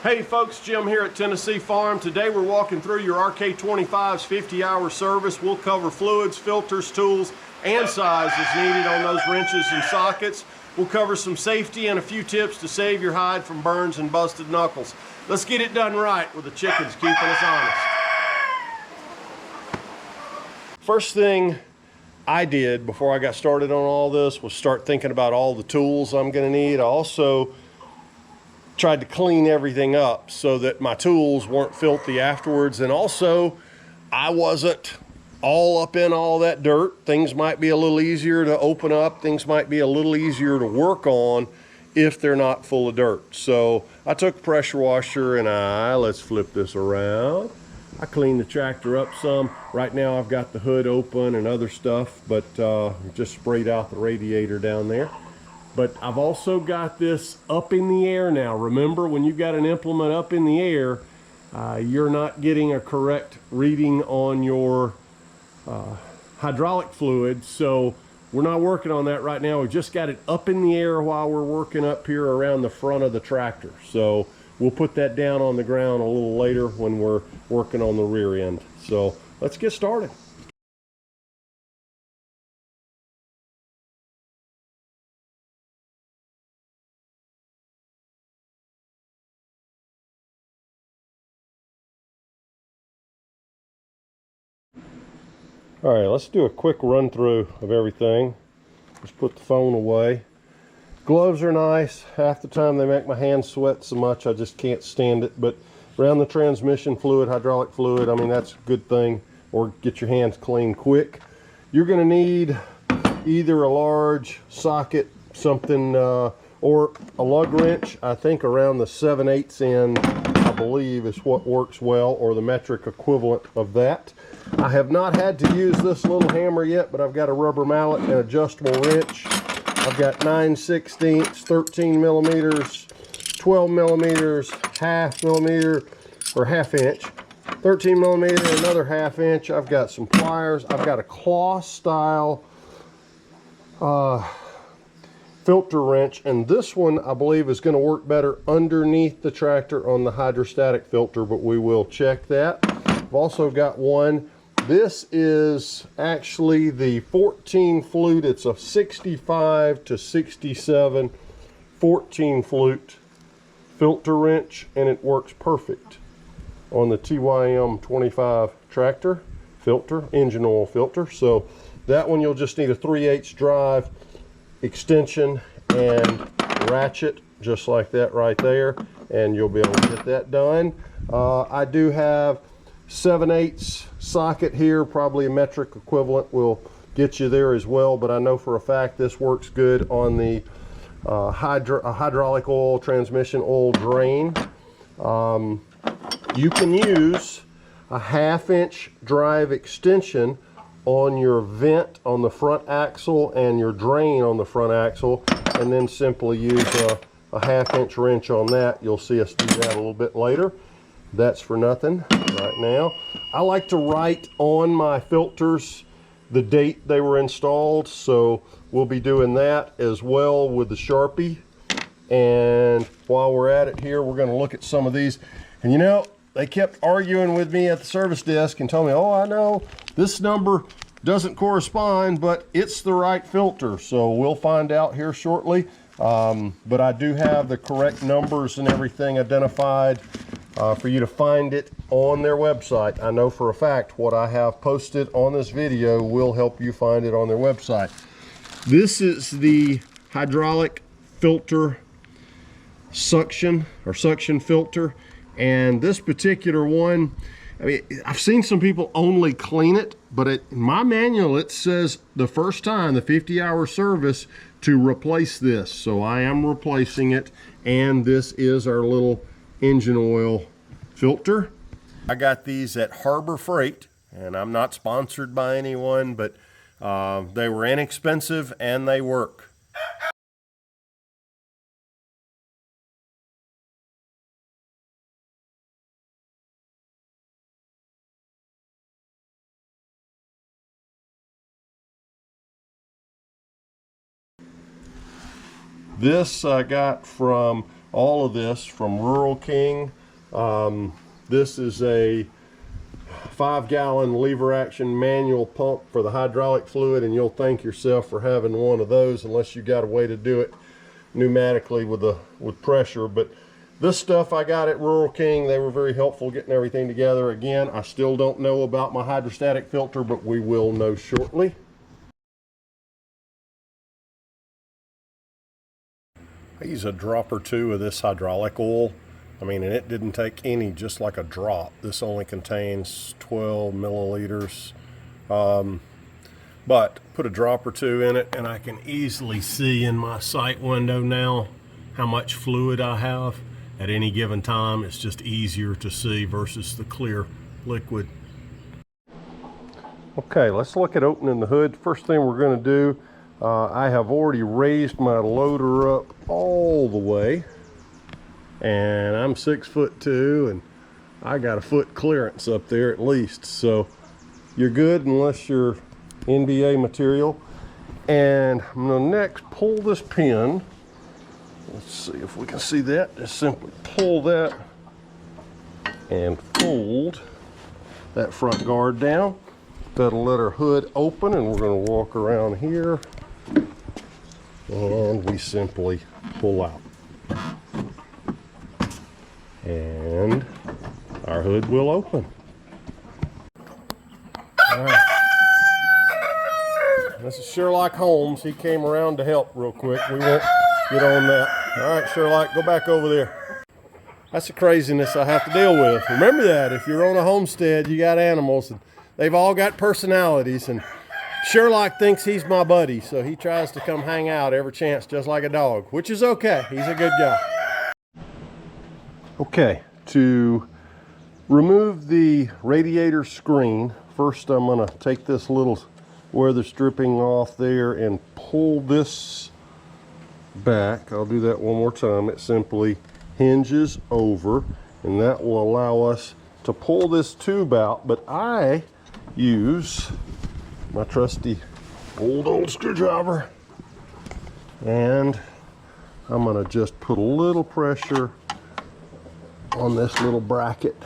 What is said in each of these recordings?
Hey folks, Jim here at Tennessee Farm. Today we're walking through your RK25's 50-hour service. We'll cover fluids, filters, tools, and sizes needed on those wrenches and sockets. We'll cover some safety and a few tips to save your hide from burns and busted knuckles. Let's get it done right with the chickens keeping us honest. First thing I did before I got started on all this was start thinking about all the tools I'm going to need. I also tried to clean everything up so that my tools weren't filthy afterwards, and also I wasn't all up in all that dirt. Things might be a little easier to open up, things might be a little easier to work on if they're not full of dirt. So I took a pressure washer and let's flip this around. I cleaned the tractor up some. Right now I've got the hood open and other stuff, but just sprayed out the radiator down there. But I've also got this up in the air now. Remember, when you've got an implement up in the air, you're not getting a correct reading on your hydraulic fluid. So we're not working on that right now. We just got it up in the air while we're working up here around the front of the tractor. So we'll put that down on the ground a little later when we're working on the rear end. So let's get started. All right, let's do a quick run through of everything. Just put the phone away. Gloves are nice. Half the time they make my hands sweat so much I just can't stand it. But around the transmission fluid, hydraulic fluid, I mean, that's a good thing. Or get your hands clean quick. You're gonna need either a large socket, something, or a lug wrench. I think around the 7/8 end, I believe, is what works well, or the metric equivalent of that. I have not had to use this little hammer yet, but I've got a rubber mallet and adjustable wrench. I've got 9/16, 13 millimeters, 12 millimeters, half millimeter, or half inch, 13 millimeter, another half inch. I've got some pliers. I've got a claw style filter wrench, and this one I believe is going to work better underneath the tractor on the hydrostatic filter, but we will check that. I've also got one. This is actually the 14 flute. It's a 65 to 67 14 flute filter wrench, and it works perfect on the TYM 25 tractor filter, engine oil filter. So that one you'll just need a 3/8 drive, extension, and ratchet, just like that right there, and you'll be able to get that done. I do have 7/8 socket here, probably a metric equivalent will get you there as well, but I know for a fact this works good on the hydraulic oil, transmission oil drain. You can use a 1/2 inch drive extension on your vent on the front axle and your drain on the front axle, and then simply use a 1/2 inch wrench on that. You'll see us do that a little bit later. That's for nothing right now. I like to write on my filters the date they were installed, so we'll be doing that as well with the Sharpie. And while we're at it here, we're going to look at some of these. And you know, they kept arguing with me at the service desk and told me, oh, I know this number doesn't correspond, but it's the right filter. So we'll find out here shortly. But I do have the correct numbers and everything identified for you to find it on their website. I know for a fact what I have posted on this video will help you find it on their website. This is the hydraulic filter suction filter, and this particular one, I mean, I've seen some people only clean it, but in my manual it says the first time, the 50-hour service, to replace this. So I am replacing it, and this is our little engine oil filter. I got these at Harbor Freight, and I'm not sponsored by anyone, but they were inexpensive and they work. This I got from all of this from Rural King. This is a 5-gallon lever action manual pump for the hydraulic fluid, and you'll thank yourself for having one of those unless you got a way to do it pneumatically with pressure. But this stuff I got at Rural King. They were very helpful getting everything together. Again, I still don't know about my hydrostatic filter, but we will know shortly. I use a drop or two of this hydraulic oil. I mean, and it didn't take any, just like a drop. This only contains 12 milliliters. But put a drop or two in it, and I can easily see in my sight window now how much fluid I have at any given time. It's just easier to see versus the clear liquid. Okay, let's look at opening the hood. First thing we're going to do, I have already raised my loader up all the way, and I'm 6'2", and I got a foot clearance up there at least, so you're good unless you're NBA material. And I'm going to next pull this pin. Let's see if we can see that. Just simply pull that and fold that front guard down. That'll let our hood open, and we're going to walk around here, and we simply pull out. And our hood will open. All right. This is Sherlock Holmes. He came around to help real quick. We won't get on that. All right, Sherlock, go back over there. That's the craziness I have to deal with. Remember that if you're on a homestead, you got animals, and they've all got personalities, and Sherlock thinks he's my buddy, so he tries to come hang out every chance, just like a dog, which is okay. He's a good guy. Okay, to remove the radiator screen, first I'm going to take this little weather stripping off there and pull this back. I'll do that one more time. It simply hinges over, and that will allow us to pull this tube out. But I use my trusty old screwdriver, and I'm going to just put a little pressure on this little bracket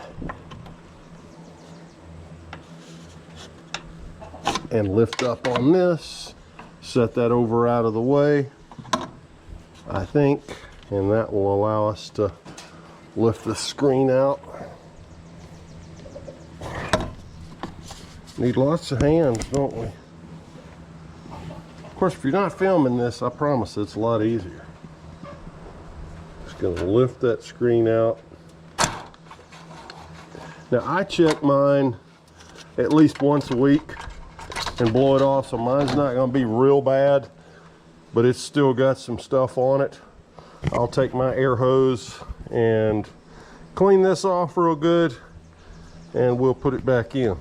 and lift up on this, set that over out of the way, I think, and that will allow us to lift the screen out. Need lots of hands, don't we? Of course, if you're not filming this, I promise it's a lot easier. Just gonna lift that screen out. Now, I check mine at least once a week and blow it off, so mine's not gonna be real bad, but it's still got some stuff on it. I'll take my air hose and clean this off real good, and we'll put it back in.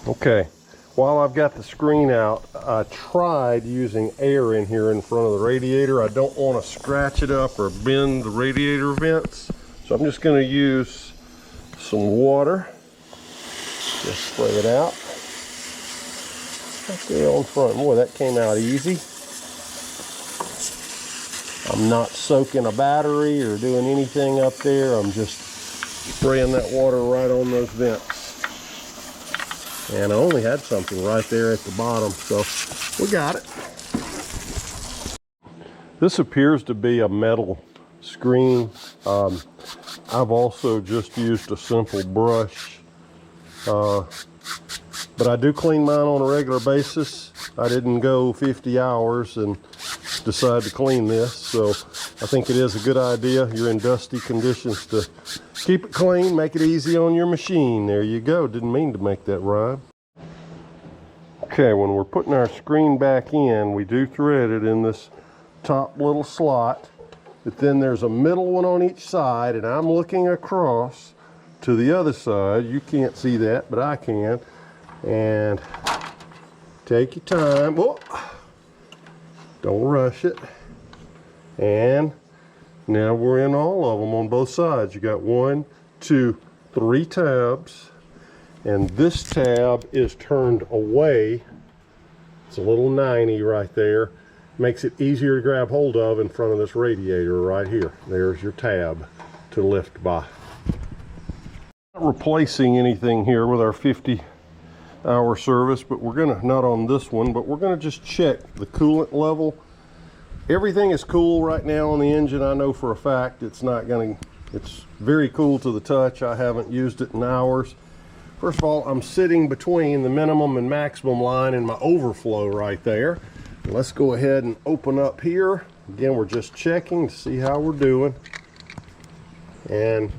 Okay, while I've got the screen out, I tried using air in here in front of the radiator. I don't want to scratch it up or bend the radiator vents, so I'm just going to use some water. Just spray it out. Okay, on front. Boy, that came out easy. I'm not soaking a battery or doing anything up there. I'm just spraying that water right on those vents. And I only had something right there at the bottom, so we got it. This appears to be a metal screen. I've also just used a simple brush, but I do clean mine on a regular basis. I didn't go 50 hours and decide to clean this, so I think it is a good idea. You're in dusty conditions to keep it clean, make it easy on your machine. There you go. Didn't mean to make that rhyme. Okay, when we're putting our screen back in, we do thread it in this top little slot, but then there's a middle one on each side, and I'm looking across to the other side. You can't see that, but I can. And take your time. Whoa. Don't rush it. And now we're in all of them on both sides. You got 1, 2, 3 tabs, and this tab is turned away. It's a little 90 right there, makes it easier to grab hold of in front of this radiator right here. There's your tab to lift by. Not replacing anything here with our 50-hour service, but we're gonna, not on this one, but we're gonna just check the coolant level. Everything is cool right now on the engine. I know for a fact it's very cool to the touch. I haven't used it in hours. First of all, I'm sitting between the minimum and maximum line and my overflow right there. Let's go ahead and open up here. Again, we're just checking to see how we're doing. And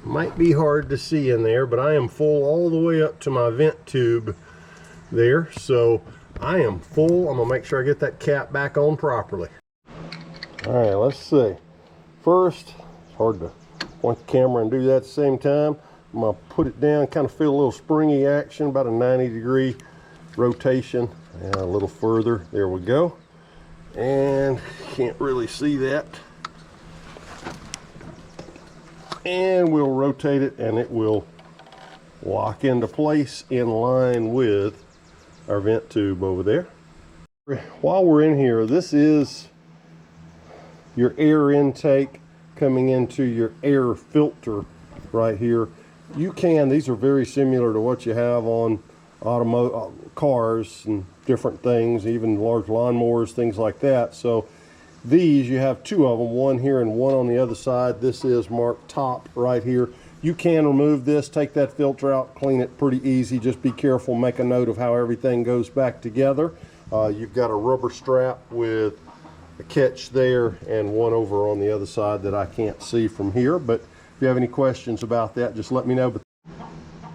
might be hard to see in there, but I am full all the way up to my vent tube there. So I am full. I'm gonna make sure I get that cap back on properly. All right, let's see. First, it's hard to point the camera and do that at the same time. I'm gonna put it down, kind of feel a little springy action, about a 90-degree rotation, and a little further. There we go. And can't really see that. And we'll rotate it and it will lock into place in line with our vent tube over there. While we're in here, this is your air intake coming into your air filter right here. These are very similar to what you have on cars and different things, even large lawnmowers, things like that. So these, you have two of them, one here and one on the other side. This is marked top right here. You can remove this, take that filter out, clean it pretty easy. Just be careful, make a note of how everything goes back together. You've got a rubber strap with a catch there and one over on the other side that I can't see from here. But if you have any questions about that, just let me know.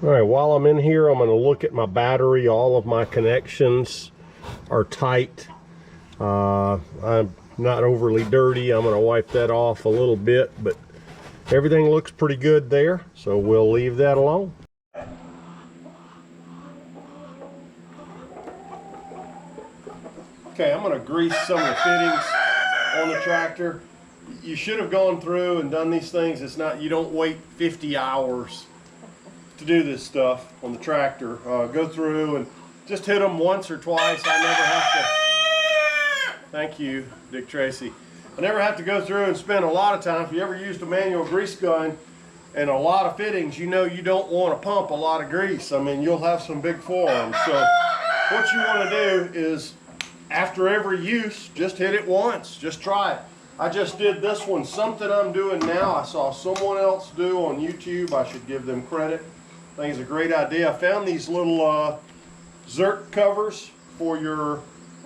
All right, while I'm in here, I'm going to look at my battery. All of my connections are tight. I'm not overly dirty. I'm going to wipe that off a little bit, but everything looks pretty good there, so we'll leave that alone. Okay, I'm going to grease some of the fittings on the tractor. You should have gone through and done these things. You don't wait 50 hours to do this stuff on the tractor. Go through and just hit them once or twice. I never have to. Thank you, Dick Tracy. I never have to go through and spend a lot of time. If you ever used a manual grease gun and a lot of fittings, you know you don't want to pump a lot of grease. I mean, you'll have some big forearms. So what you want to do is, after every use, just hit it once. Just try it. I just did this one. Something I'm doing now, I saw someone else do on YouTube. I should give them credit. I think it's a great idea. I found these little Zerk covers for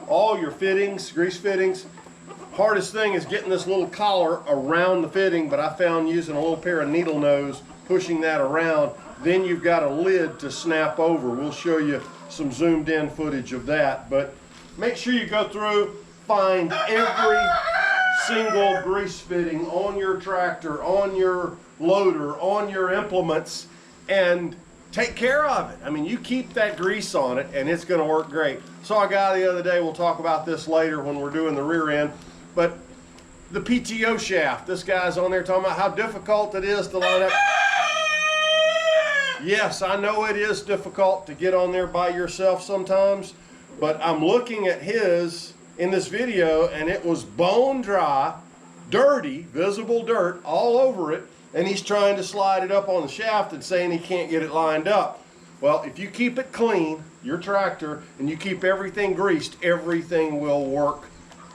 all your fittings, grease fittings. Hardest thing is getting this little collar around the fitting, but I found using a little pair of needle nose, pushing that around, then you've got a lid to snap over. We'll show you some zoomed in footage of that, but make sure you go through, find every single grease fitting on your tractor, on your loader, on your implements, and take care of it. I mean, you keep that grease on it and it's gonna work great. Saw a guy the other day, we'll talk about this later when we're doing the rear end, but the PTO shaft, this guy's on there talking about how difficult it is to line up. Yes, I know it is difficult to get on there by yourself sometimes, but I'm looking at his in this video and it was bone dry, dirty, visible dirt all over it, and he's trying to slide it up on the shaft and saying he can't get it lined up. Well, if you keep it clean, your tractor, and you keep everything greased, everything will work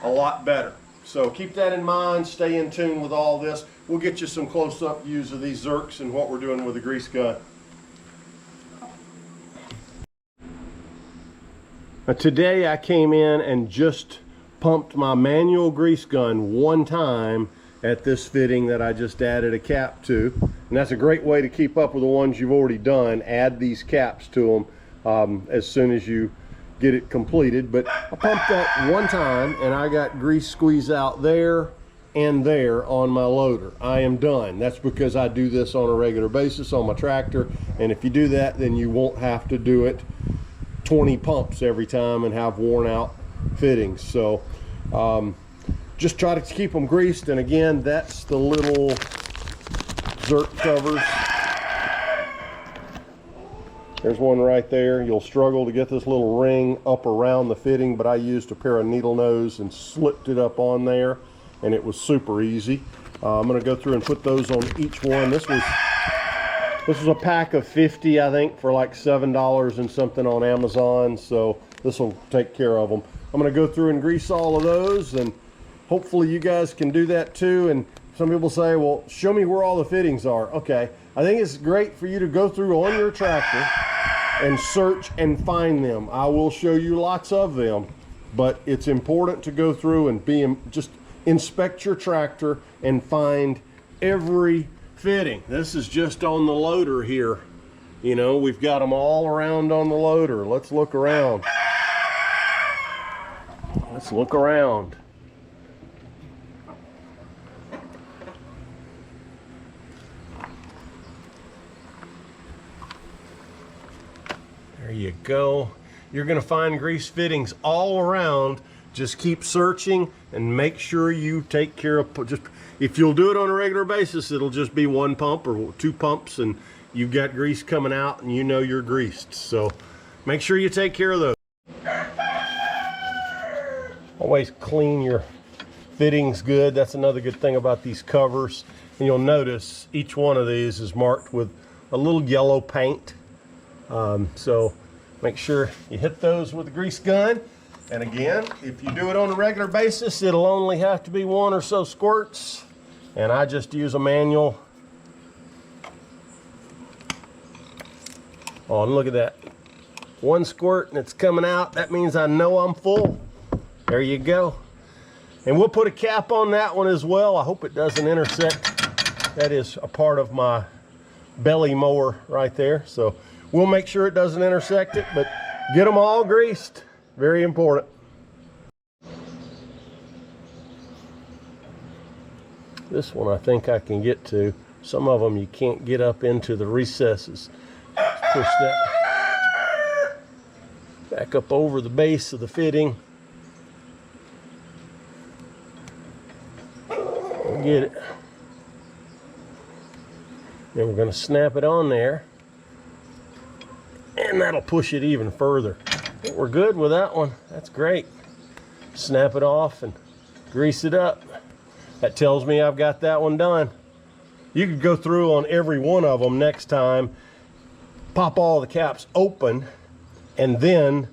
a lot better. So keep that in mind, stay in tune with all this. We'll get you some close-up views of these Zerks and what we're doing with the grease gun. Today I came in and just pumped my manual grease gun one time at this fitting that I just added a cap to, and that's a great way to keep up with the ones you've already done. Add these caps to them as soon as you get it completed. But I pumped that one time and I got grease squeeze out there and there on my loader. I am done. That's because I do this on a regular basis on my tractor, and if you do that, then you won't have to do it 20 pumps every time and have worn out fittings. So just try to keep them greased. And again, that's the little Zerk covers. There's one right there. You'll struggle to get this little ring up around the fitting, but I used a pair of needle nose and slipped it up on there, and it was super easy. I'm going to go through and put those on each one. This was a pack of 50, I think, for like $7 and something on Amazon, so this will take care of them. I'm going to go through and grease all of those, and hopefully you guys can do that too. And some people say, well, show me where all the fittings are. Okay, I think it's great for you to go through on your tractor and search and find them. I will show you lots of them, but it's important to go through and just inspect your tractor and find every fitting. This is just on the loader here. You know, we've got them all around on the loader. Let's look around. Let's look around. There you go. You're going to find grease fittings all around. Just keep searching and make sure you take care of, just if you'll do it on a regular basis, it'll just be one pump or two pumps and you've got grease coming out and you know you're greased. So make sure you take care of those. Always clean your fittings good. That's another good thing about these covers. And you'll notice each one of these is marked with a little yellow paint. So make sure you hit those with a grease gun. And again, if you do it on a regular basis, it'll only have to be one or so squirts. And I just use a manual. Oh, and look at that. One squirt and it's coming out. That means I know I'm full. There you go. And we'll put a cap on that one as well. I hope it doesn't intersect. That is a part of my belly mower right there. So we'll make sure it doesn't intersect it, but get them all greased. Very important. This one I think I can get to. Some of them you can't get up into the recesses. Let's push that back up over the base of the fitting. We'll get it. Then we're going to snap it on there. And that'll push it even further. But we're good with that one. That's great. Snap it off and grease it up. That tells me I've got that one done. You could go through on every one of them next time, pop all the caps open, and then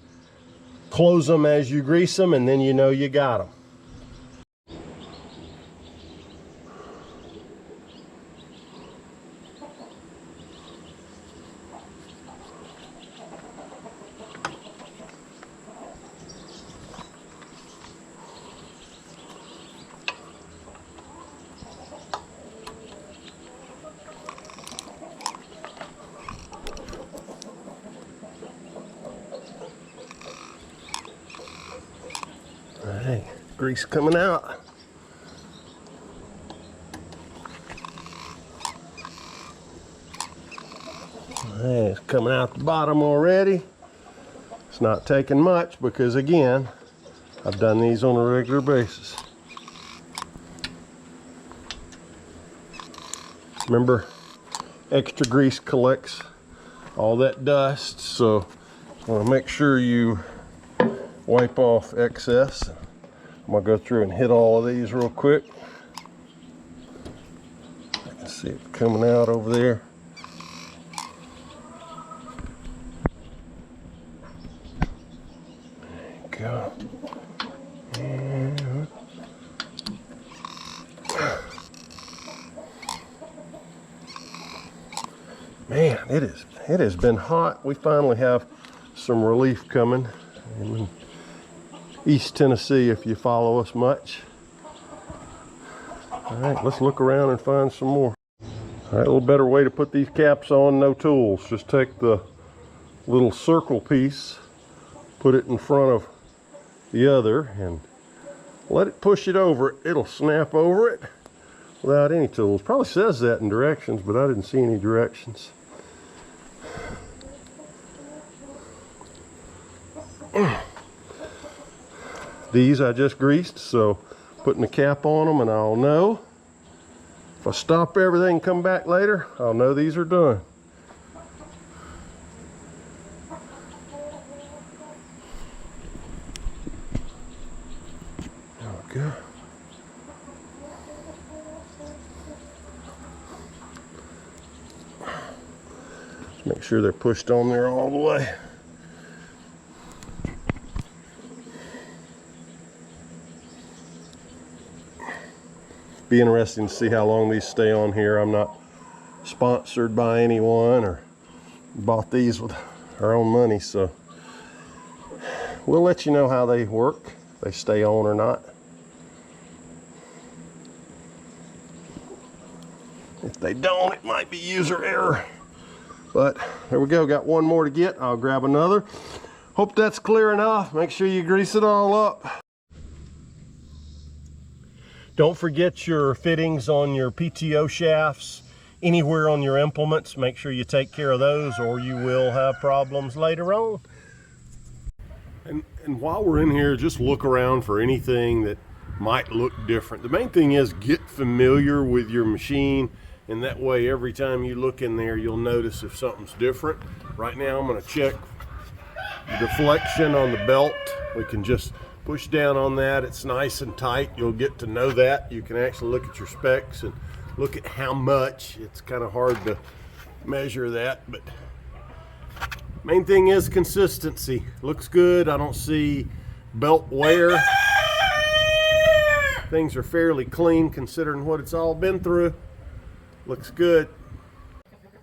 close them as you grease them, and then you know you got them. Hey, grease coming out. Hey, it's coming out the bottom already. It's not taking much because, again, I've done these on a regular basis. Remember, extra grease collects all that dust, so I want to make sure you wipe off excess. I'm gonna go through and hit all of these real quick. I can see it coming out over there. There you go. And man, it has been hot. We finally have some relief coming. In East Tennessee, if you follow us much. All right, let's look around and find some more. All right, a little better way to put these caps on, no tools. Just take the little circle piece, put it in front of the other, and let it push it over. It'll snap over it without any tools. Probably says that in directions, but I didn't see any directions. These I just greased, so putting the cap on them and I'll know. If I stop everything and come back later, I'll know these are done. go. Make sure they're pushed on there all the way. Be interesting to see how long these stay on here. I'm not sponsored by anyone or bought these with our own money, so we'll let you know how they work, if they stay on or not. If they don't, it might be user error. But there we go, got one more to get. I'll grab another. Hope that's clear enough. Make sure you grease it all up. Don't forget your fittings on your PTO shafts. Anywhere on your implements, make sure you take care of those or you will have problems later on. And while we're in here, just look around for anything that might look different. The main thing is get familiar with your machine, and that way every time you look in there, you'll notice if something's different. Right now I'm going to check the deflection on the belt. We can just push down on that. It's nice and tight. You'll get to know that. You can actually look at your specs and look at how much. It's kind of hard to measure that, but main thing is consistency. Looks good. I don't see belt wear. Things are fairly clean considering what it's all been through. Looks good.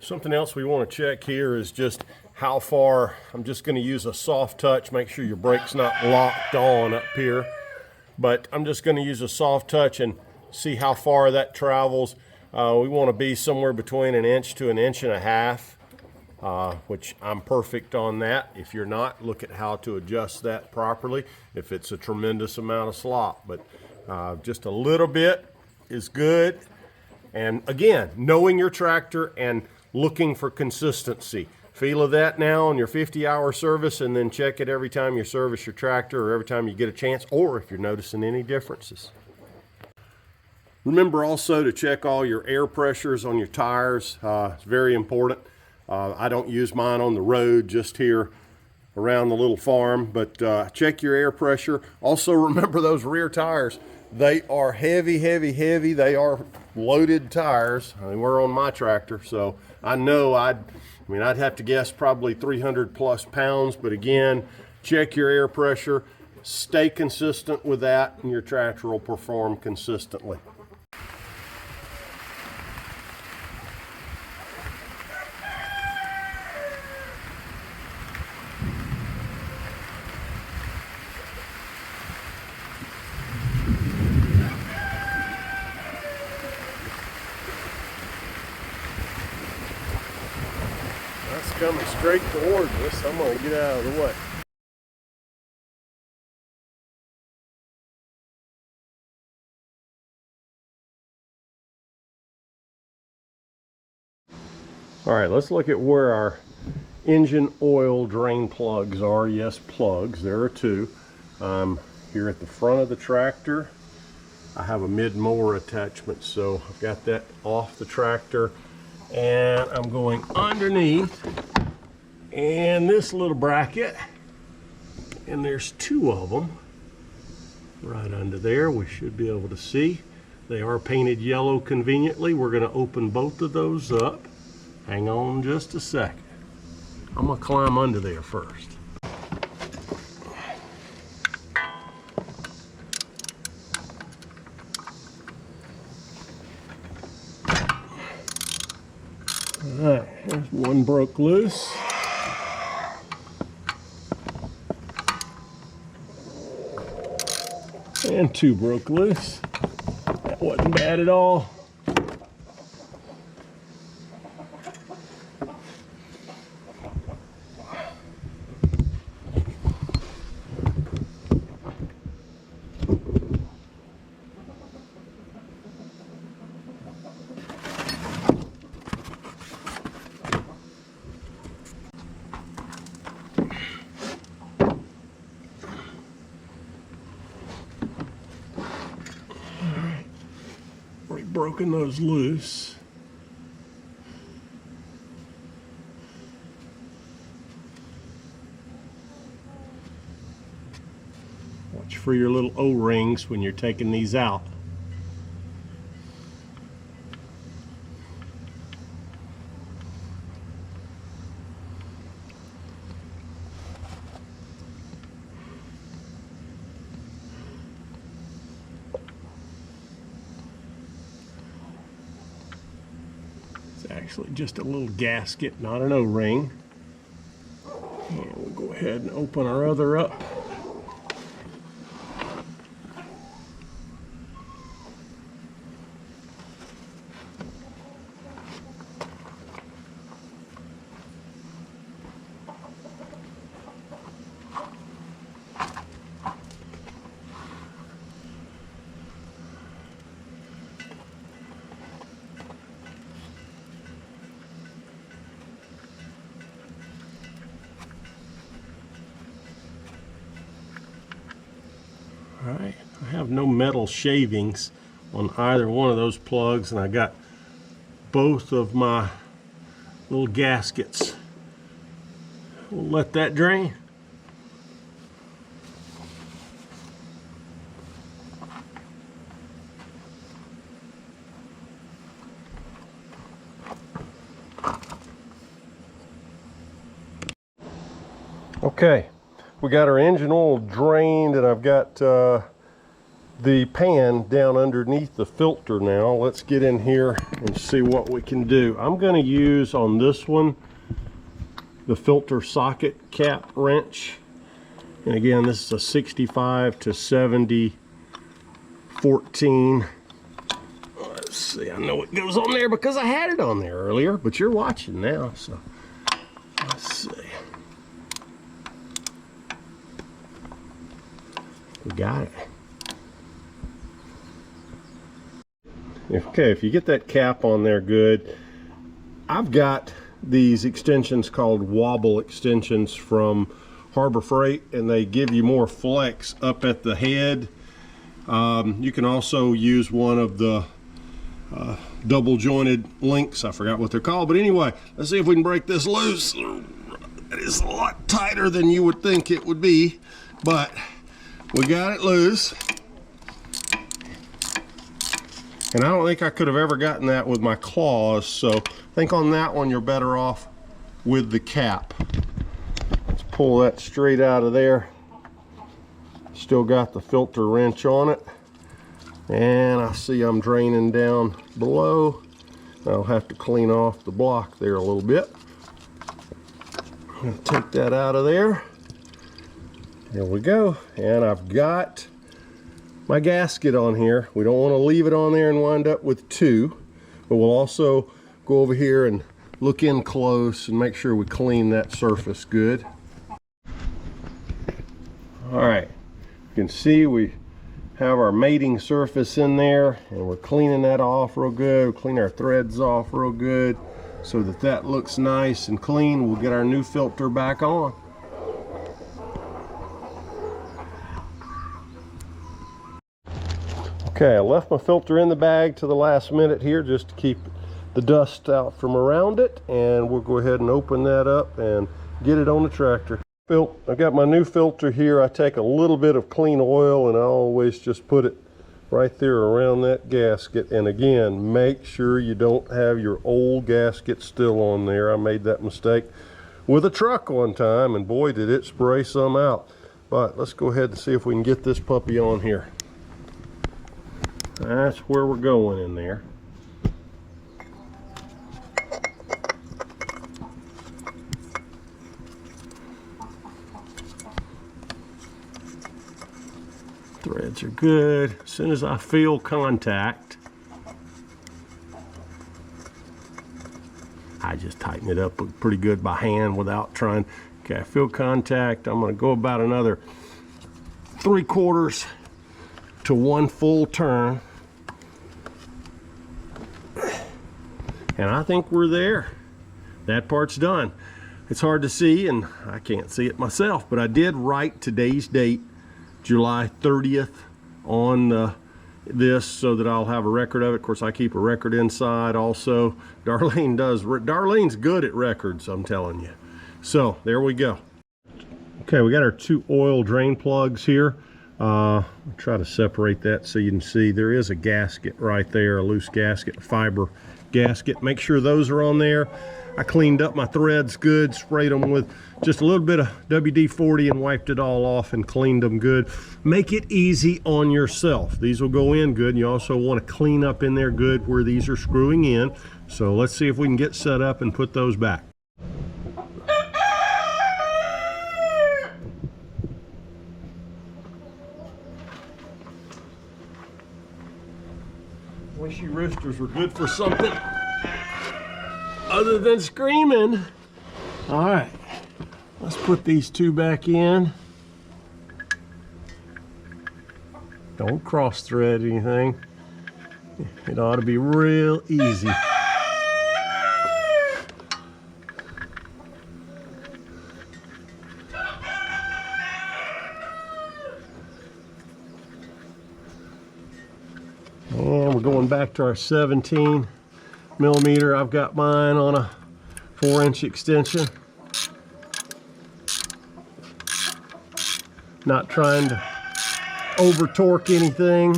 Something else we want to check here is just how far. I'm just going to use a soft touch. Make sure your brake's not locked on up here, but I'm just going to use a soft touch and see how far that travels. We want to be somewhere between 1 inch to 1.5 inches, which I'm perfect on that. If you're not, look at how to adjust that properly if it's a tremendous amount of slop. But just a little bit is good. And again, knowing your tractor and looking for consistency. Feel of that now on your 50-hour service, and then check it every time you service your tractor or every time you get a chance, or if you're noticing any differences. Remember also to check all your air pressures on your tires. It's very important. I don't use mine on the road, just here around the little farm, but check your air pressure. Also remember those rear tires. They are heavy, heavy, heavy. They are loaded tires. I mean, we're on my tractor, so I know I'd have to guess probably 300 plus pounds, but again, check your air pressure, stay consistent with that, and your tractor will perform consistently. Coming straight towards us. I'm going to get out of the way. All right, let's look at where our engine oil drain plugs are. Yes, plugs. There are two. Here at the front of the tractor, I have a mid-mower attachment, so I've got that off the tractor, and I'm going underneath. And this little bracket, and there's two of them right under there. We should be able to see. They are painted yellow conveniently. We're going to open both of those up. Hang on just a second. I'm going to climb under there first. All right, there's one broke loose. And two broke loose. That wasn't bad at all. Broken those loose. Watch for your little O-rings when you're taking these out. It's actually just a little gasket, not an O-ring. And we'll go ahead and open our other up. Alright, I have no metal shavings on either one of those plugs, and I got both of my little gaskets. We'll let that drain. Okay, we got our engine oil drained, and I've got the pan down underneath the filter now. Let's get in here and see what we can do. I'm going to use on this one the filter socket cap wrench. And again, this is a 65 to 70 14. Let's see, I know it goes on there because I had it on there earlier, but you're watching now, so let's see. We got it. Okay, if you get that cap on there good. I've got these extensions called wobble extensions from Harbor Freight, and they give you more flex up at the head. You can also use one of the double jointed links. I forgot what they're called, but anyway, let's see if we can break this loose. It is a lot tighter than you would think it would be, but we got it loose. And I don't think I could have ever gotten that with my claws, so I think on that one you're better off with the cap. Let's pull that straight out of there. Still got the filter wrench on it. And I see I'm draining down below. I'll have to clean off the block there a little bit. I'm going to take that out of there. There we go. And I've got my gasket on here. We don't want to leave it on there and wind up with two, but we'll also go over here and look in close and make sure we clean that surface good. All right, you can see we have our mating surface in there, and we're cleaning that off real good. We'll clean our threads off real good so that that looks nice and clean. We'll get our new filter back on. Okay, I left my filter in the bag to the last minute here just to keep the dust out from around it, and we'll go ahead and open that up and get it on the tractor. I've got my new filter here. I take a little bit of clean oil and I always just put it right there around that gasket. And again, make sure you don't have your old gasket still on there. I made that mistake with a truck one time, and boy did it spray some out. But let's go ahead and see if we can get this puppy on here. That's where we're going in there. Threads are good. As soon as I feel contact, I just tighten it up pretty good by hand without trying. Okay, I feel contact. I'm going to go about another 3/4 to 1 full turn, and I think we're there. That part's done. It's hard to see, and I can't see it myself, but I did write today's date, July 30th, on this, so that I'll have a record of it. Of course, I keep a record inside also. Darlene does. Darlene's good at records, I'm telling you. So there we go. Okay, we got our 2 oil drain plugs here. I'll try to separate that so you can see there is a gasket right there, a loose gasket, a fiber gasket. Make sure those are on there. I cleaned up my threads good, sprayed them with just a little bit of WD-40 and wiped it all off and cleaned them good. Make it easy on yourself. These will go in good. You also want to clean up in there good where these are screwing in. So let's see if we can get set up and put those back. Wish you roosters were good for something other than screaming. All right, let's put these two back in. Don't cross thread anything. It ought to be real easy. And we're going back to our 17 millimeter. I've got mine on a 4-inch extension. Not trying to over torque anything.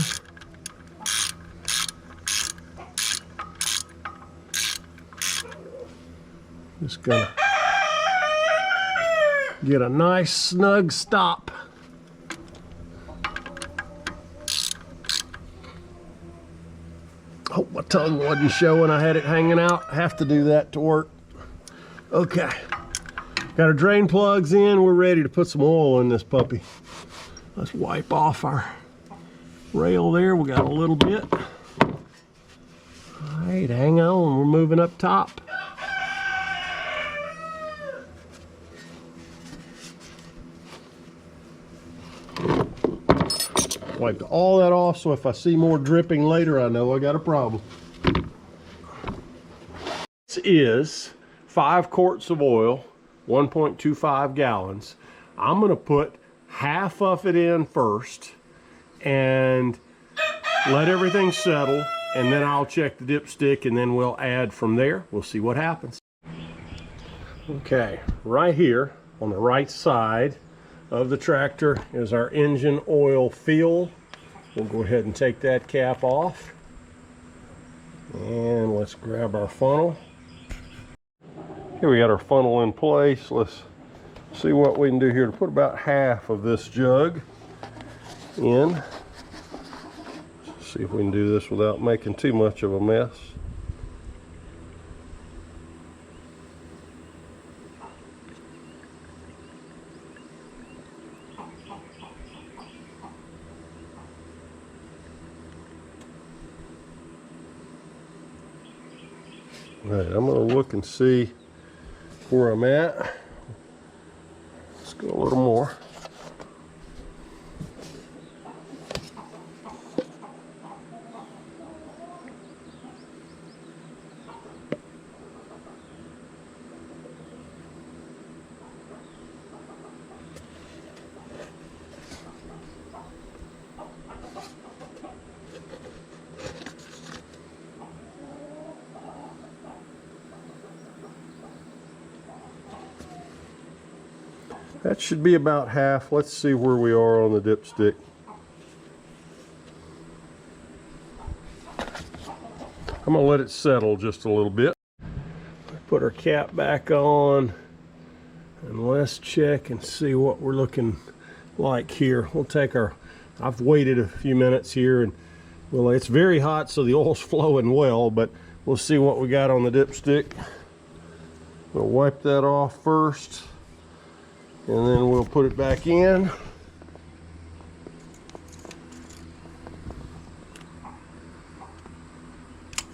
Just gonna get a nice snug stop. Hope my tongue wasn't showing. I had it hanging out. I have to do that to work. Okay. Got our drain plugs in. We're ready to put some oil in this puppy. Let's wipe off our rail there. We got a little bit. All right, hang on. We're moving up top. Wiped all that off, so if I see more dripping later, I know I got a problem. This is 5 quarts of oil, 1.25 gallons. I'm gonna put half of it in first and let everything settle, and then I'll check the dipstick, and then we'll add from there. We'll see what happens. Okay, right here on the right side of the tractor is our engine oil fill. We'll go ahead and take that cap off, and let's grab our funnel. Here we got our funnel in place. Let's see what we can do here to put about half of this jug in. See if we can do this without making too much of a mess. All right, I'm going to look and see where I'm at. Let's go a little more. That should be about half. Let's see where we are on the dipstick. I'm gonna let it settle just a little bit. Put our cap back on, and let's check and see what we're looking like here. We'll take our, I've waited a few minutes here, and well, it's very hot, so the oil's flowing well, but we'll see what we got on the dipstick. We'll wipe that off first, and then we'll put it back in.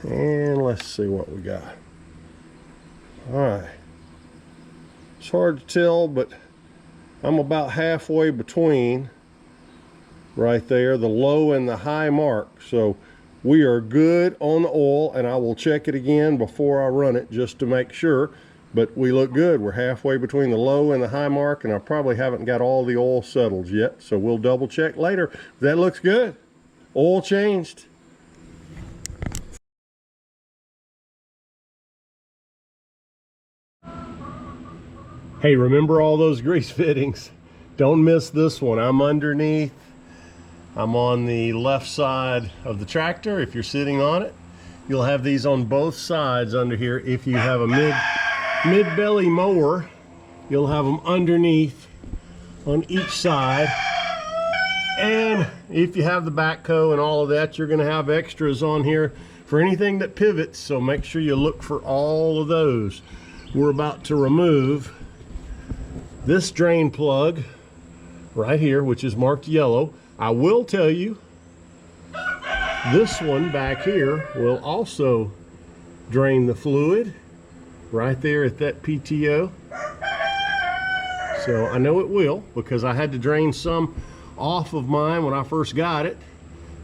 And let's see what we got. All right. It's hard to tell, but I'm about halfway between right there, the low and the high mark. So we are good on the oil, and I will check it again before I run it just to make sure. But we look good. We're halfway between the low and the high mark, and I probably haven't got all the oil settled yet, so we'll double check later. That looks good. Oil changed. Hey, remember all those grease fittings? Don't miss this one. I'm underneath. I'm on the left side of the tractor. If you're sitting on it, you'll have these on both sides under here. If you have a mid-belly mower, you'll have them underneath on each side. And if you have the backhoe and all of that, you're going to have extras on here for anything that pivots, so make sure you look for all of those. We're about to remove this drain plug right here, which is marked yellow. I will tell you, this one back here will also drain the fluid right there at that PTO. So I know it will, because I had to drain some off of mine when I first got it.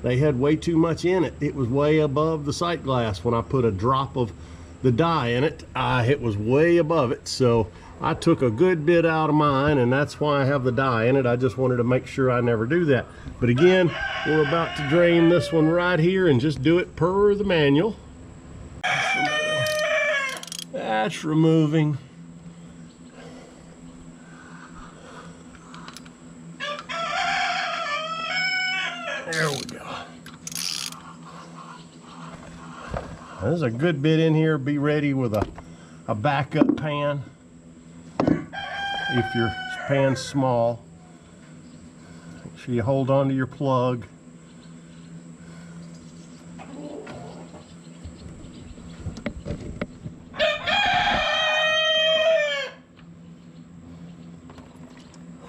They had way too much in it. It was way above the sight glass. When I put a drop of the dye in it, it was way above it. So I took a good bit out of mine, and that's why I have the dye in it. I just wanted to make sure I never do that. But again, we're about to drain this one right here and just do it per the manual. That's removing. There we go. There's a good bit in here. Be ready with a backup pan if your pan's small. Make sure you hold on to your plug.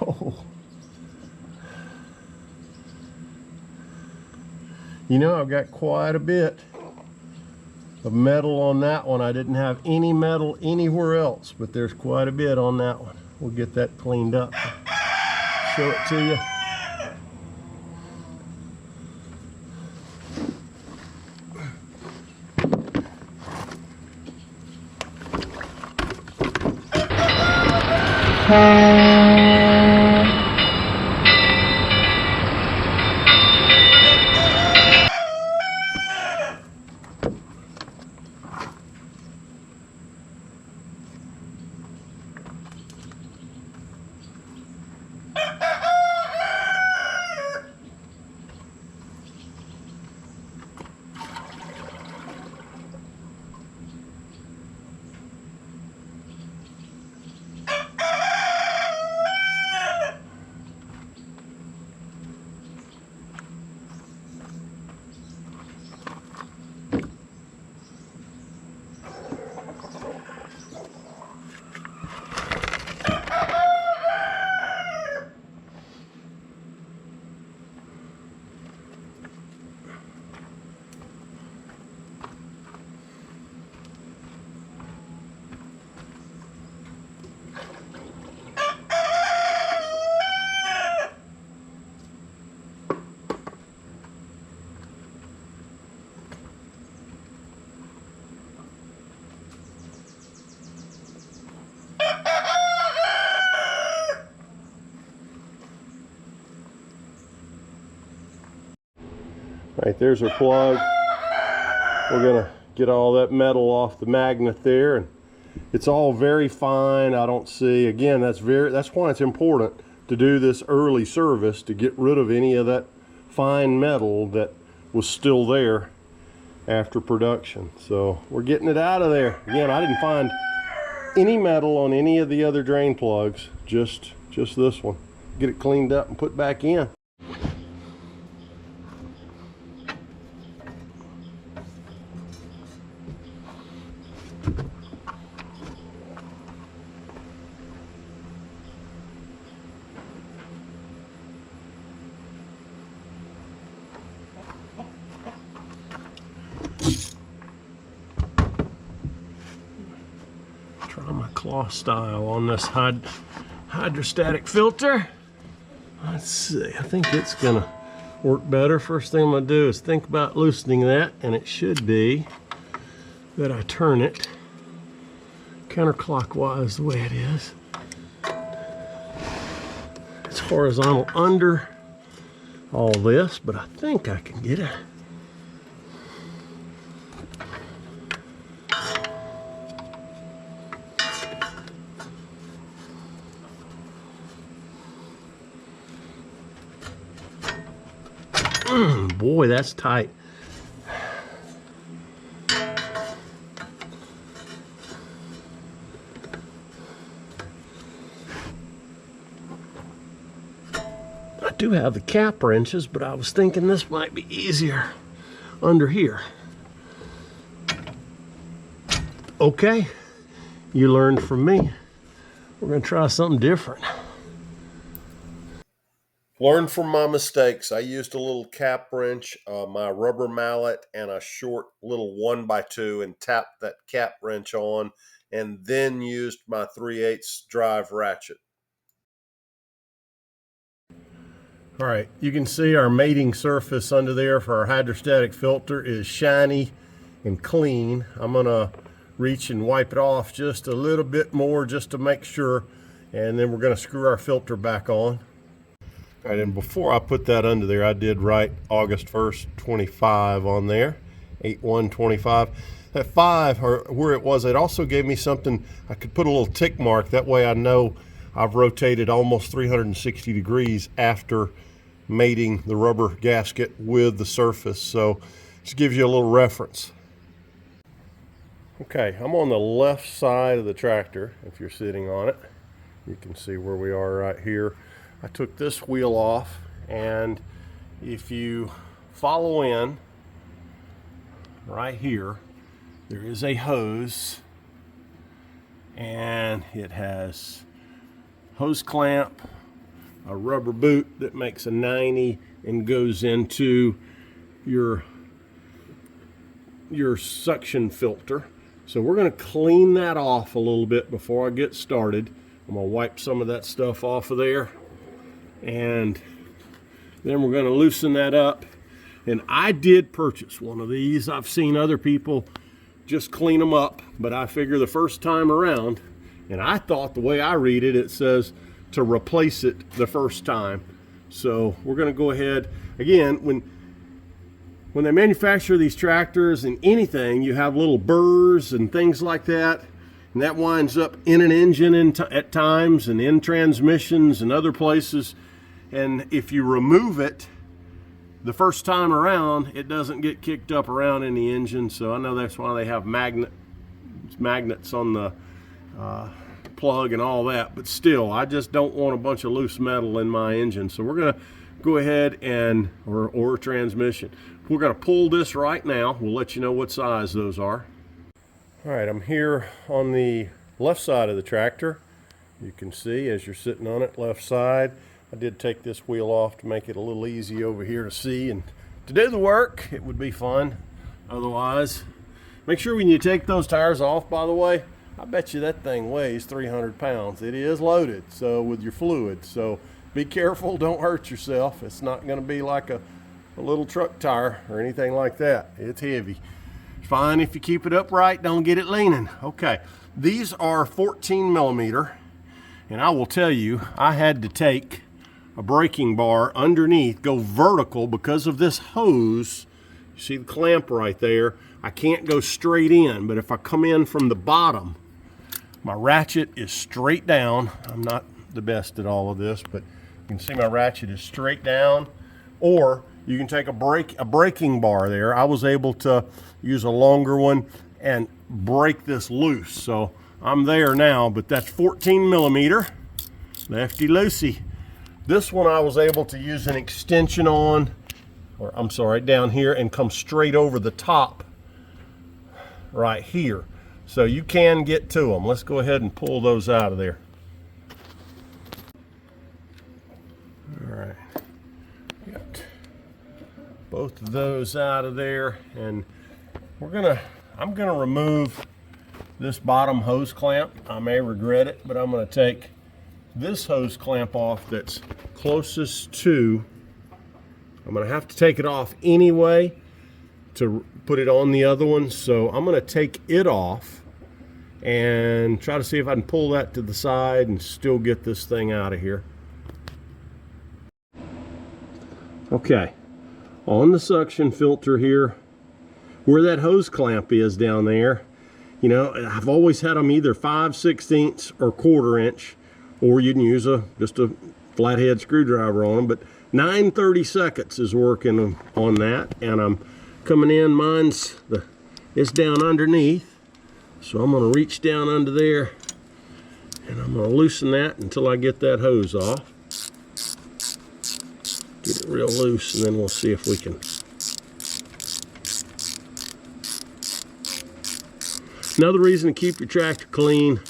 Oh. You know, I've got quite a bit of metal on that one. I didn't have any metal anywhere else, but there's quite a bit on that one. We'll get that cleaned up. Show it to you. Right, there's our plug. We're gonna get all that metal off the magnet there, and it's all very fine. I don't see, again, that's why it's important to do this early service, to get rid of any of that fine metal that was still there after production. So we're getting it out of there. Again, I didn't find any metal on any of the other drain plugs, just this one. Get it cleaned up and put back in. Try my claw style on this hydrostatic filter. Let's see, I think it's gonna work better. First thing I'm gonna do is think about loosening that, and it should be that I turn it counterclockwise the way it is. It's horizontal under all this, but I think I can get it. Boy, that's tight. I do have the cap wrenches, but I was thinking this might be easier under here. Okay, you learned from me. We're gonna try something different. Learn from my mistakes. I used a little cap wrench, my rubber mallet, and a short little 1x2 and tapped that cap wrench on, and then used my 3/8 drive ratchet. All right, you can see our mating surface under there for our hydrostatic filter is shiny and clean. I'm gonna reach and wipe it off just a little bit more just to make sure, and then we're gonna screw our filter back on. All right, and before I put that under there, I did write August 1st, 25 on there, 8/1/25. That 5, or where it was, it also gave me something, I could put a little tick mark, that way I know I've rotated almost 360 degrees after mating the rubber gasket with the surface, so just gives you a little reference. Okay, I'm on the left side of the tractor. If you're sitting on it, you can see where we are right here. I took this wheel off, and if you follow in right here, there is a hose, and it has hose clamp, a rubber boot that makes a 90 and goes into your suction filter. So we're going to clean that off a little bit before I get started. I'm going to wipe some of that stuff off of there, and then we're going to loosen that up. And I did purchase one of these. I've seen other people just clean them up, but I figure the first time around, and I thought the way I read it, it says to replace it the first time. So we're going to go ahead again. When they manufacture these tractors and anything, you have little burrs and things like that, and that winds up in an engine at times, and in transmissions and other places. And if you remove it the first time around, it doesn't get kicked up around in the engine. So I know that's why they have magnets on the plug and all that, but still, I just don't want a bunch of loose metal in my engine. So we're going to go ahead and, or transmission. We're going to pull this right now. We'll let you know what size those are. All right, I'm here on the left side of the tractor. You can see as you're sitting on it, left side. I did take this wheel off to make it a little easy over here to see and to do the work. It would be fun otherwise. Make sure when you take those tires off, by the way, I bet you that thing weighs 300 pounds. It is loaded, so with your fluid. So be careful, don't hurt yourself. It's not going to be like a little truck tire or anything like that. It's heavy. It's fine if you keep it upright, don't get it leaning. Okay, these are 14 millimeter, and I will tell you, I had to take a braking bar underneath, go vertical because of this hose. You see the clamp right there? I can't go straight in, but if I come in from the bottom, my ratchet is straight down. I'm not the best at all of this, but you can see my ratchet is straight down. Or you can take a braking bar there. I was able to use a longer one and break this loose. So I'm there now, but that's 14 millimeter, lefty loosey. This one I was able to use an extension on, or I'm sorry, down here, and come straight over the top right here. So you can get to them. Let's go ahead and pull those out of there. All right, got both of those out of there, and I'm gonna remove this bottom hose clamp. I may regret it, but I'm gonna take this hose clamp off that's closest to, I'm gonna have to take it off anyway to put it on the other one. So I'm gonna take it off and try to see if I can pull that to the side and still get this thing out of here. Okay, on the suction filter here, where that hose clamp is down there, you know, I've always had them either 5/16 or 1/4 inch, or you can use just a flathead screwdriver on them, but 9:30 seconds is working on that, and I'm coming in. It's down underneath, so I'm going to reach down under there and I'm going to loosen that until I get that hose off. Get it real loose, and then we'll see if we can. Another reason to keep your tractor clean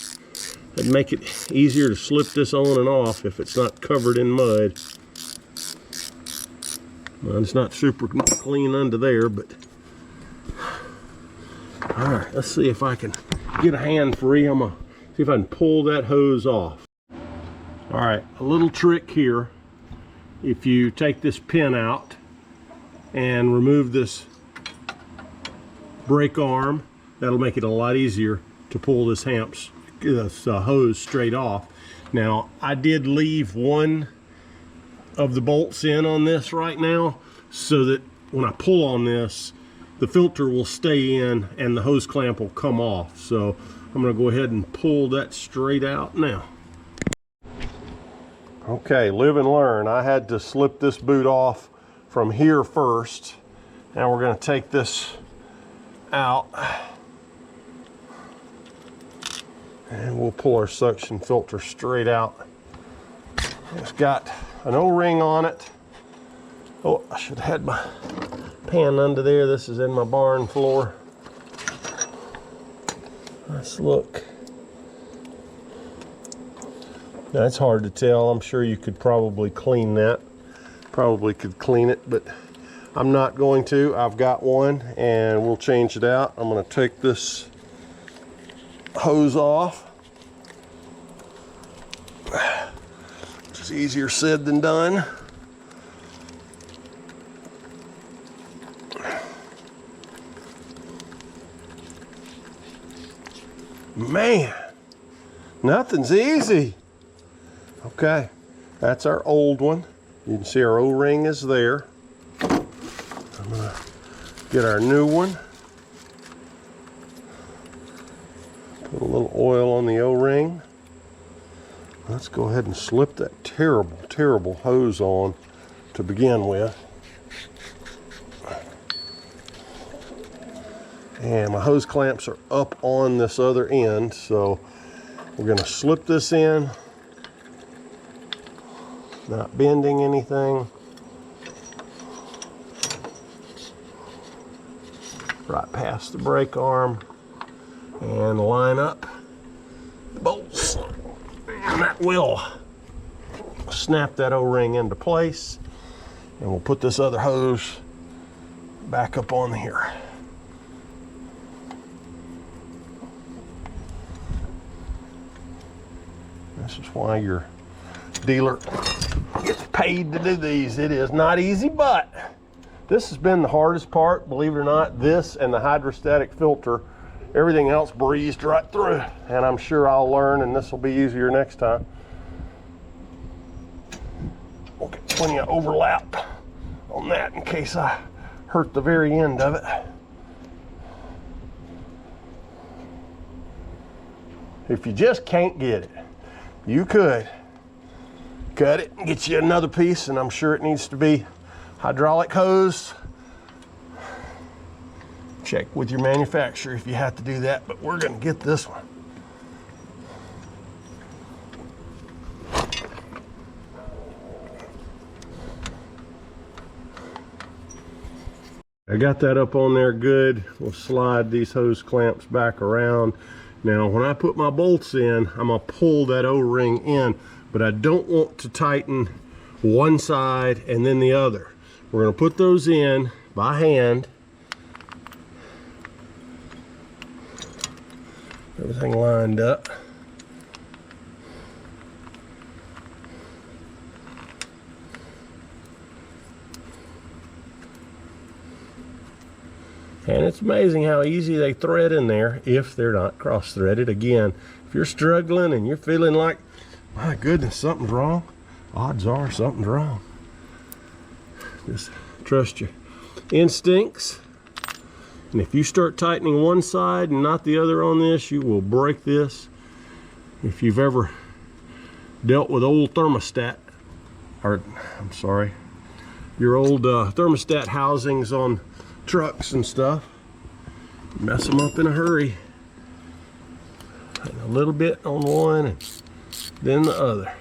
and make it easier to slip this on and off if it's not covered in mud. Mine's not super clean under there, but all right, let's see if I can get a hand free. I'm gonna see if I can pull that hose off. All right, a little trick here. If you take this pin out and remove this brake arm, that'll make it a lot easier to pull this hose straight off. Now, I did leave one of the bolts in on this right now so that when I pull on this, the filter will stay in and the hose clamp will come off. So I'm going to go ahead and pull that straight out now. Okay, live and learn. I had to slip this boot off from here first. Now we're going to take this out and we'll pull our suction filter straight out. It's got an O-ring on it. Oh, I should have had my pan under there. This is in my barn floor. Let's look. Now, it's hard to tell. I'm sure you could probably clean that. Probably could clean it, but I'm not going to. I've got one and we'll change it out. I'm going to take this hose off. Which is easier said than done. Man, nothing's easy. Okay, that's our old one. You can see our O-ring is there. I'm gonna get our new one. Put a little oil on the O-ring. Let's go ahead and slip that terrible, terrible hose on to begin with. And my hose clamps are up on this other end, so we're going to slip this in, not bending anything. Right past the brake arm, and line up the bolts. And that will snap that O-ring into place, and we'll put this other hose back up on here. This is why your dealer gets paid to do these. It is not easy, but this has been the hardest part, believe it or not. This and the hydrostatic filter. Everything else breezed right through, and I'm sure I'll learn, and this will be easier next time. We'll get plenty of overlap on that in case I hurt the very end of it. If you just can't get it, you could cut it and get you another piece, and I'm sure it needs to be hydraulic hose. Check with your manufacturer if you have to do that, but we're going to get this one. I got that up on there good. We'll slide these hose clamps back around. Now, when I put my bolts in, I'm going to pull that O-ring in, but I don't want to tighten one side and then the other. We're going to put those in by hand. Everything lined up. And it's amazing how easy they thread in there if they're not cross-threaded. Again, if you're struggling and you're feeling like, my goodness, something's wrong, odds are something's wrong. Just trust your instincts. And if you start tightening one side and not the other on this, you will break this. If you've ever dealt with old thermostat, or I'm sorry, your old thermostat housings on trucks and stuff. Mess them up in a hurry. And a little bit on one and then the other.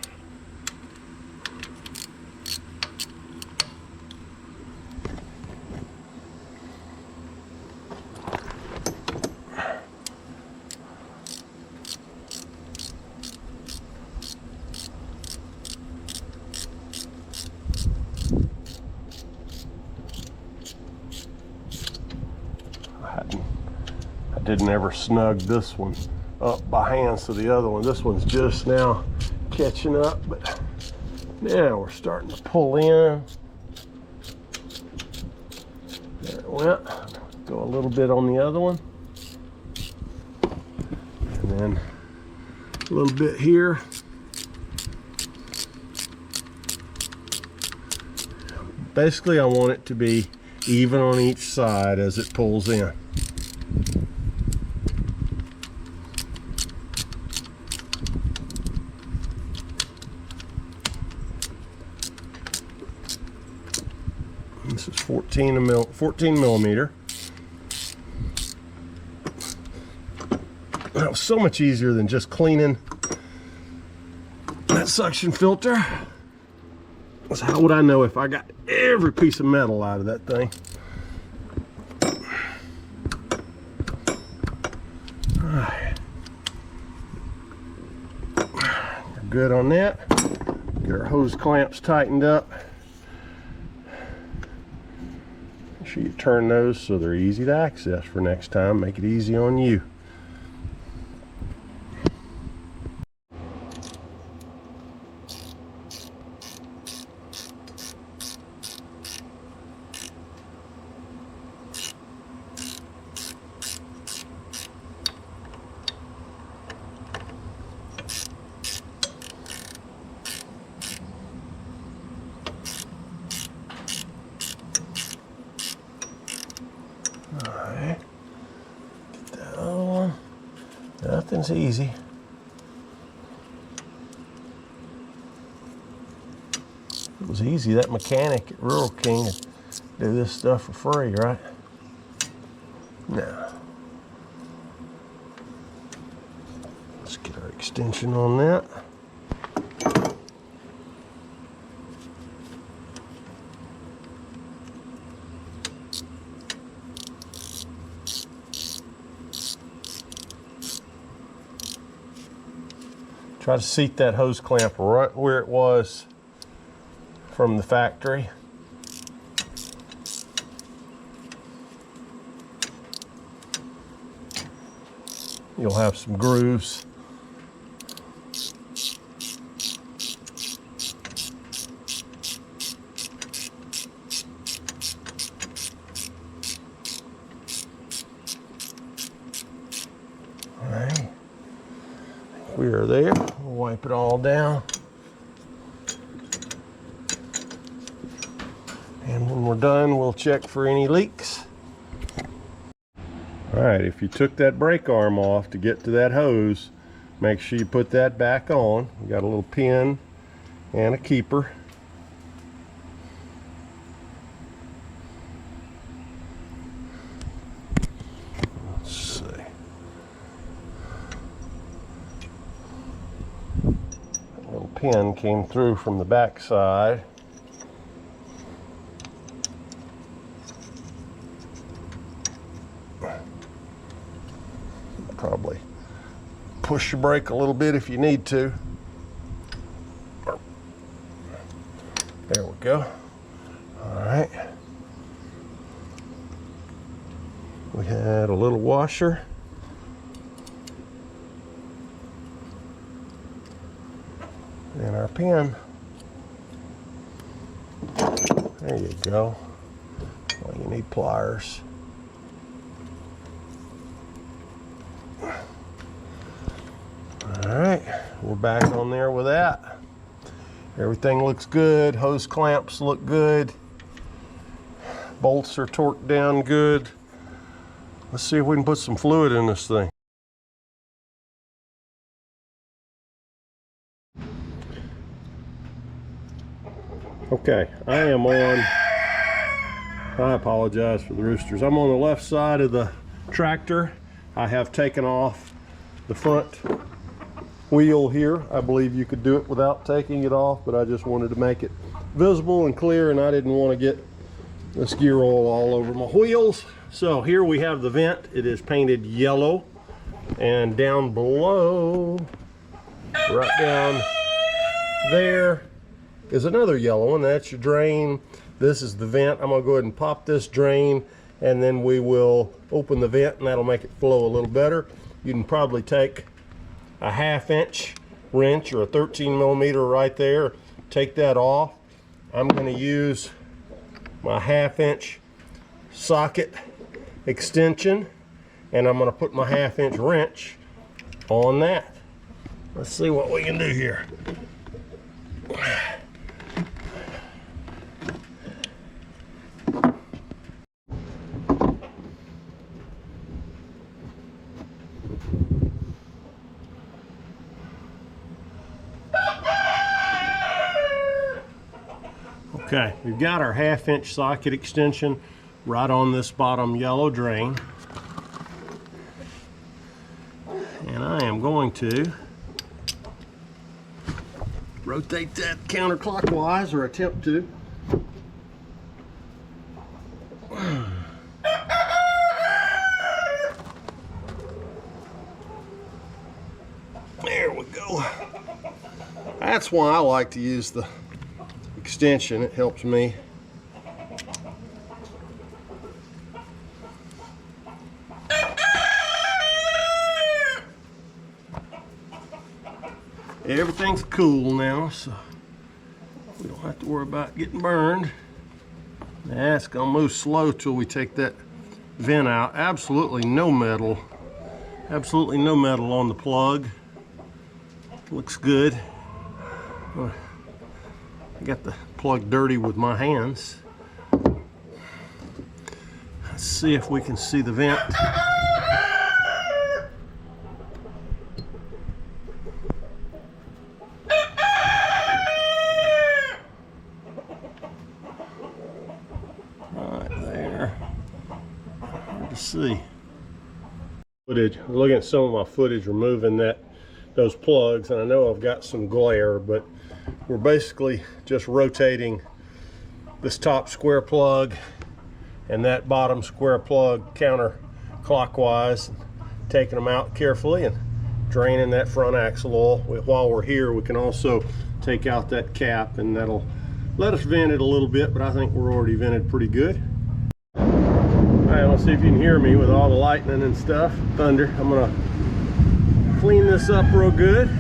I didn't ever snug this one up by hand, so the other one, this one's just now catching up, but now we're starting to pull in. There it went. Go a little bit on the other one, and then a little bit here. Basically, I want it to be even on each side as it pulls in. This is 14 millimeter. That was so much easier than just cleaning that suction filter. So how would I know if I got every piece of metal out of that thing? All right. We're good on that. Get our hose clamps tightened up. Make sure you turn those so they're easy to access for next time. Make it easy on you. Alright, get that other one. Nothing's easy. If it was easy, that mechanic at Rural King would do this stuff for free, right? No. Let's get our extension on that. Try to seat that hose clamp right where it was from the factory. You'll have some grooves. All right, we are there. We'll wipe it all down. And when we're done, we'll check for any leaks. All right, if you took that brake arm off to get to that hose, make sure you put that back on. You got a little pin and a keeper. Let's see. That little pin came through from the back side. Probably push your brake a little bit if you need to. There we go. All right. We had a little washer. And our pin. There you go. Well, you need pliers. All right, we're back on there with that. Everything looks good. Hose clamps look good. Bolts are torqued down good. Let's see if we can put some fluid in this thing. Okay, I am on I apologize for the roosters. I'm on the left side of the tractor. I have taken off the front wheel here. I believe you could do it without taking it off, but I just wanted to make it visible and clear, and I didn't want to get this gear oil all over my wheels. So here we have the vent. It is painted yellow, and down below, right down there, is another yellow one. That's your drain. This is the vent. I'm gonna go ahead and pop this drain, and then we will open the vent, and that'll make it flow a little better. You can probably take a 1/2 inch wrench or a 13 millimeter right there, take that off. I'm going to use my 1/2 inch socket extension, and I'm going to put my 1/2 inch wrench on that. Let's see what we can do here. Okay, we've got our 1/2 inch socket extension right on this bottom yellow drain. And I am going to rotate that counterclockwise, or attempt to. There we go. That's why I like to use the extension. It helps me. Everything's cool now, so we don't have to worry about getting burned. Now it's gonna move slow till we take that vent out. Absolutely no metal. Absolutely no metal on the plug. Looks good. I got the plug dirty with my hands. Let's see if we can see the vent. Right there. Hard to see. Footage. I'm looking at some of my footage removing those plugs, and I know I've got some glare, but we're basically just rotating this top square plug and that bottom square plug counterclockwise, taking them out carefully and draining that front axle oil. While we're here, we can also take out that cap, and that'll let us vent it a little bit, but I think we're already vented pretty good. All right, let's see if you can hear me with all the lightning and stuff, thunder. I'm gonna clean this up real good.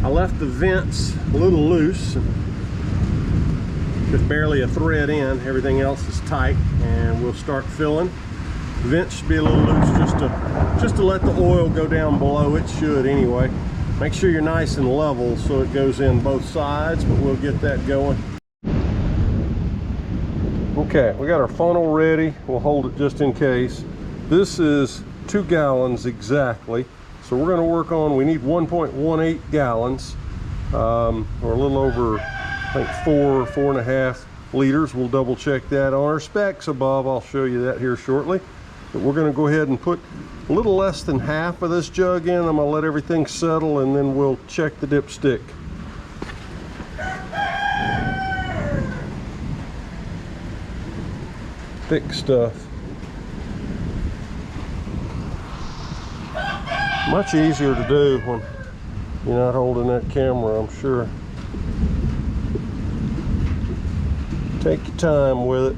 I left the vents a little loose, just barely a thread in. Everything else is tight, and we'll start filling. The vents should be a little loose just to let the oil go down below. It should anyway. Make sure you're nice and level so it goes in both sides, but we'll get that going. Okay, we got our funnel ready. We'll hold it just in case. This is 2 gallons exactly. So we're going to work on, we need 1.18 gallons, or a little over, I think 4.5 liters. We'll double check that on our specs above. I'll show you that here shortly. But we're going to go ahead and put a little less than half of this jug in. I'm going to let everything settle, and then we'll check the dipstick. Thick stuff. Much easier to do when you're not holding that camera, I'm sure. Take your time with it.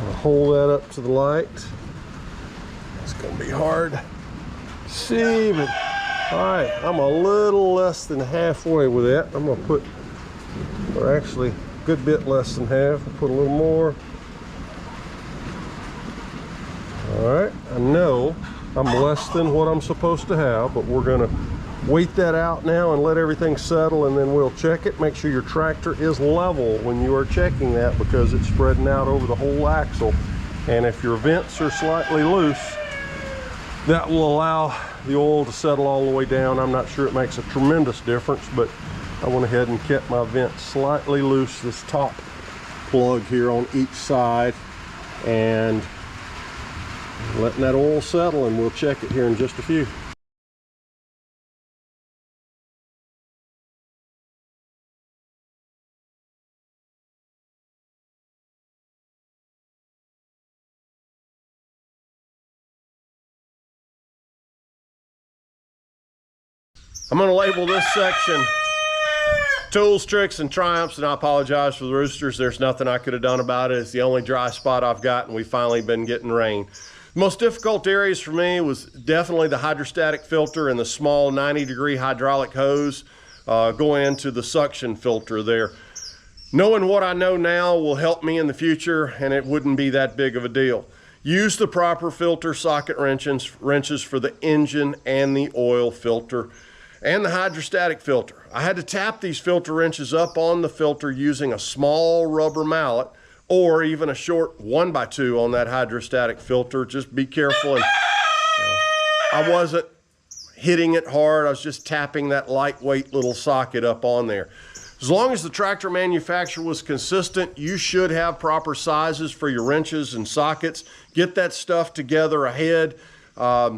I'll hold that up to the light. It's going to be hard to see, but all right, I'm a little less than halfway with that. I'm gonna put, or actually a good bit less than half. I'll put a little more. All right, I know I'm less than what I'm supposed to have, but we're gonna wait that out now and let everything settle, and then we'll check it. Make sure your tractor is level when you are checking that, because it's spreading out over the whole axle. And if your vents are slightly loose, That will allow the oil to settle all the way down. I'm not sure it makes a tremendous difference, but I went ahead and kept my vent slightly loose, this top plug here on each side, and letting that oil settle, and we'll check it here in just a few. I'm going to label this section Tools, Tricks, and Triumphs, and I apologize for the roosters. There's nothing I could have done about it. It's the only dry spot I've got, and we've finally been getting rain. The most difficult areas for me was definitely the hydrostatic filter and the small 90-degree hydraulic hose going into the suction filter there. Knowing what I know now will help me in the future, and it wouldn't be that big of a deal. Use the proper filter socket wrenches for the engine and the oil filter and the hydrostatic filter. I had to tap these filter wrenches up on the filter using a small rubber mallet or even a short 1x2 on that hydrostatic filter. Just be careful. And, I wasn't hitting it hard. I was just tapping that lightweight little socket up on there. As long as the tractor manufacturer was consistent, you should have proper sizes for your wrenches and sockets. Get that stuff together ahead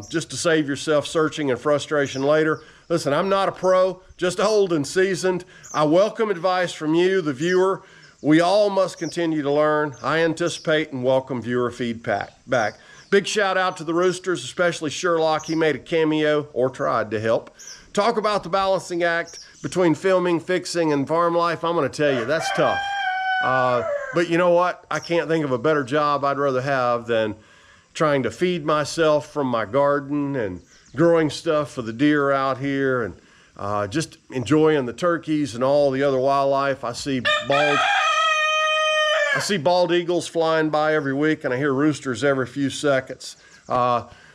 just to save yourself searching and frustration later. Listen, I'm not a pro, just old and seasoned. I welcome advice from you, the viewer. We all must continue to learn. I anticipate and welcome viewer feedback back. Big shout out to the roosters, especially Sherlock. He made a cameo, or tried to help. Talk about the balancing act between filming, fixing, and farm life. I'm going to tell you, that's tough. But you know what? I can't think of a better job I'd rather have than trying to feed myself from my garden and growing stuff for the deer out here, and just enjoying the turkeys and all the other wildlife. I see bald eagles flying by every week, and I hear roosters every few seconds.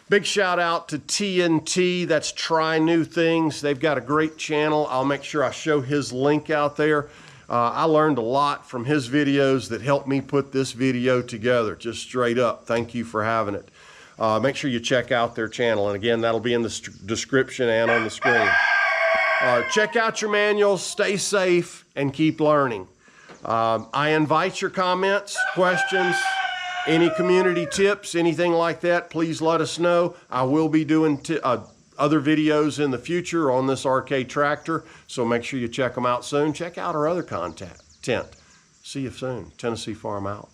Big shout out to TNT, that's Try New Things. They've got a great channel. I'll make sure I show his link out there. I learned a lot from his videos that helped me put this video together, just straight up. Thank you for having it. Make sure you check out their channel, and again, that'll be in the description and on the screen. Check out your manuals, stay safe, and keep learning. I invite your comments, questions, any community tips, anything like that, please let us know. I will be doing other videos in the future on this RK tractor, so make sure you check them out soon. Check out our other content. See you soon. Tennessee Farm out.